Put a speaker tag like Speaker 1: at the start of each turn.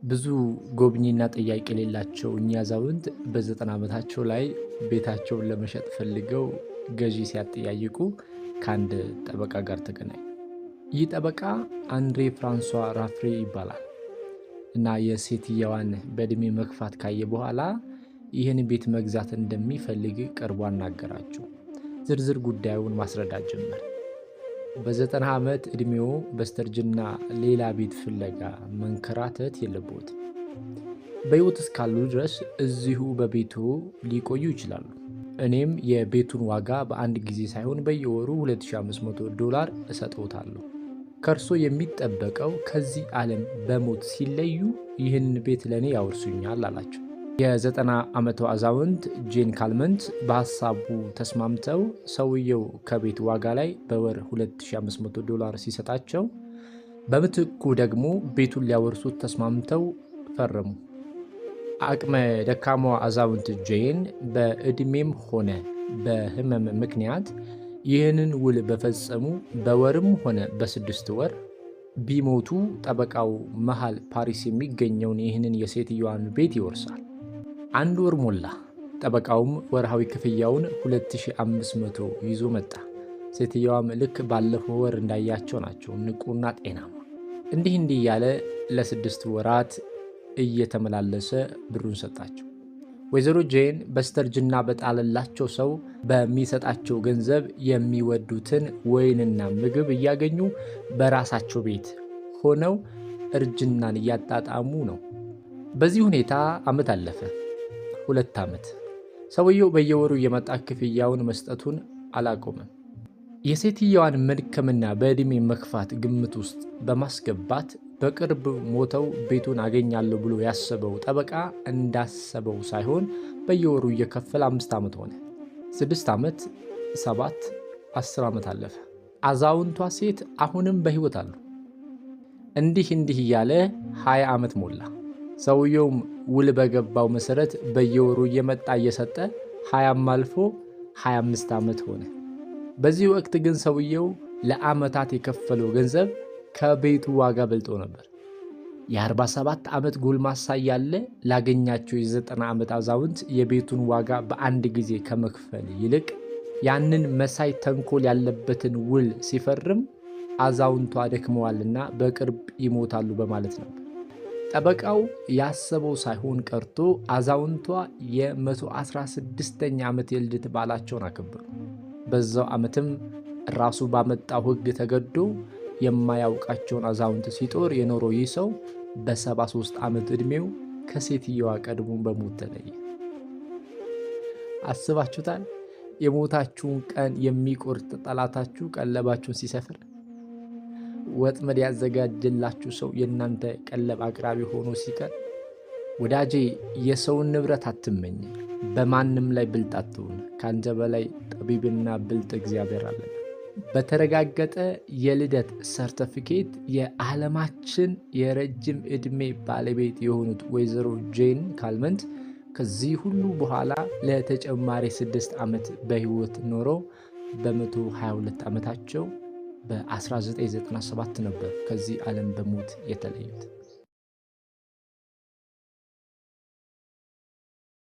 Speaker 1: ብዙ ጎብኚና ጥያቄ የሌላቸው እኚህ አዛውንት በ90 ዓመታቸው ላይ ቤታቸውን ለመሸጥ ፈልገው ገዢ ሲያጠያይቁ ከአንድ ጠበቃ ጋር ተገናኙ። ይህ ጠበቃ አንድሬ ፍራንሷ ራፍሬ ይባላል እና የሴትየዋን በዕድሜ መግፋት ካየ በኋላ ይህን ቤት መግዛት እንደሚፈልግ ቀርቦ አናገራቸው። ዝርዝር ጉዳዩን ማስረዳት ጀመር። በ90 ዓመት ዕድሜው በስተርጅና ሌላ ቤት ፍለጋ መንከራተት የለብዎትም። በሕይወት እስካሉ ድረስ እዚሁ በቤቱ ሊቆዩ ይችላሉ። እኔም የቤቱን ዋጋ በአንድ ጊዜ ሳይሆን በየወሩ $2500 እሰጥዎታለሁ። ከእርሶ የሚጠበቀው ከዚህ ዓለም በሞት ሲለዩ ይህን ቤት ለእኔ ያወርሱኛል አላቸው። የ90 ዓመቷ አዛውንት ጄን ካልመንት በሐሳቡ ተስማምተው ሰውየው ከቤት ዋጋ ላይ በወር $2500 ሲሰጣቸው በምትኩ ደግሞ ቤቱን ሊያወርሱት ተስማምተው ፈረሙ። አቅመ ደካማዋ አዛውንት ጄን በዕድሜም ሆነ በሕመም ምክንያት ይህንን ውል በፈጸሙ በወርም ሆነ በ6 ወር ቢሞቱ ጠበቃው መሃል ፓሪስ የሚገኘውን ይህንን የሴትዮዋን ቤት ይወርሳል። 1 ወር ሞላ። ጠበቃውም ወርሃዊ ክፍያውን 2500 ይዞ መጣ። ሴትዮዋም ልክ ባለፈው ወር እንዳያቸው ናቸው፣ ንቁና ጤናማ። እንዲህ እያለ ለ6 ወራት እየተመላለሰ ብሩን ሰጣቸው። ወይዘሮ ጄን በስተርጅና በጣለላቸው ሰው በሚሰጣቸው ገንዘብ የሚወዱትን ወይንና ምግብ እያገኙ በራሳቸው ቤት ሆነው እርጅናን እያጣጣሙ ነው። በዚህ ሁኔታ ዓመት አለፈ። 2 ዓመት። ሰውየው በየወሩ እየመጣ ክፍያውን መስጠቱን አላቆመም። የሴትየዋን መድከምና በዕድሜ መግፋት ግምት ውስጥ በማስገባት በቅርብ ሞተው ቤቱን አገኛለሁ ብሎ ያሰበው ጠበቃ እንዳሰበው ሳይሆን በየወሩ እየከፈለ 5 ዓመት ሆነ። 6 ዓመት፣ 7፣ 10 ዓመት አለፈ። አዛውንቷ ሴት አሁንም በሕይወት አሉ። እንዲህ እያለ 20 ዓመት ሞላ። ሰውየውም ውል በገባው መሰረት በየወሩ እየመጣ እየሰጠ 20ም አልፎ 25 ዓመት ሆነ። በዚህ ወቅት ግን ሰውየው ለዓመታት የከፈለው ገንዘብ ከቤቱ ዋጋ በልጦ ነበር። የ47 ዓመት ጎልማሳ ያለ ላገኛቸው የ90 ዓመት አዛውንት የቤቱን ዋጋ በአንድ ጊዜ ከመክፈል ይልቅ ያንን መሳይ ተንኮል ያለበትን ውል ሲፈርም አዛውንቷ ደክመዋልና በቅርብ ይሞታሉ በማለት ነበር። ጠበቃው ያሰበው ሳይሆን ቀርቶ አዛውንቷ የ116ኛ ዓመት የልደት በዓላቸውን አከበሩ። በዛው ዓመትም ራሱ ባመጣው ሕግ ተገዶ የማያውቃቸውን አዛውንት ሲጦር የኖረው ይህ ሰው በ73 ዓመት ዕድሜው ከሴትየዋ ቀድሞ በሞት ተለየ። አስባችሁታል? የሞታችሁን ቀን የሚቆርጥ ጠላታችሁ ቀለባችሁን ሲሰፍር፣ ወጥመድ ያዘጋጀላችሁ ሰው የእናንተ ቀለብ አቅራቢ ሆኖ ሲቀር። ወዳጄ የሰውን ንብረት አትመኝ፣ በማንም ላይ ብልጥ አትሁን። ከአንተ በላይ ጠቢብና ብልጥ እግዚአብሔር አለ። በተረጋገጠ የልደት ሰርተፊኬት የዓለማችን የረጅም ዕድሜ ባለቤት የሆኑት ወይዘሮ ጄን ካልመንት ከዚህ ሁሉ በኋላ ለተጨማሪ 6 ዓመት በሕይወት ኖረው በ122 ዓመታቸው በ1997 ነበር ከዚህ ዓለም በሞት የተለዩት።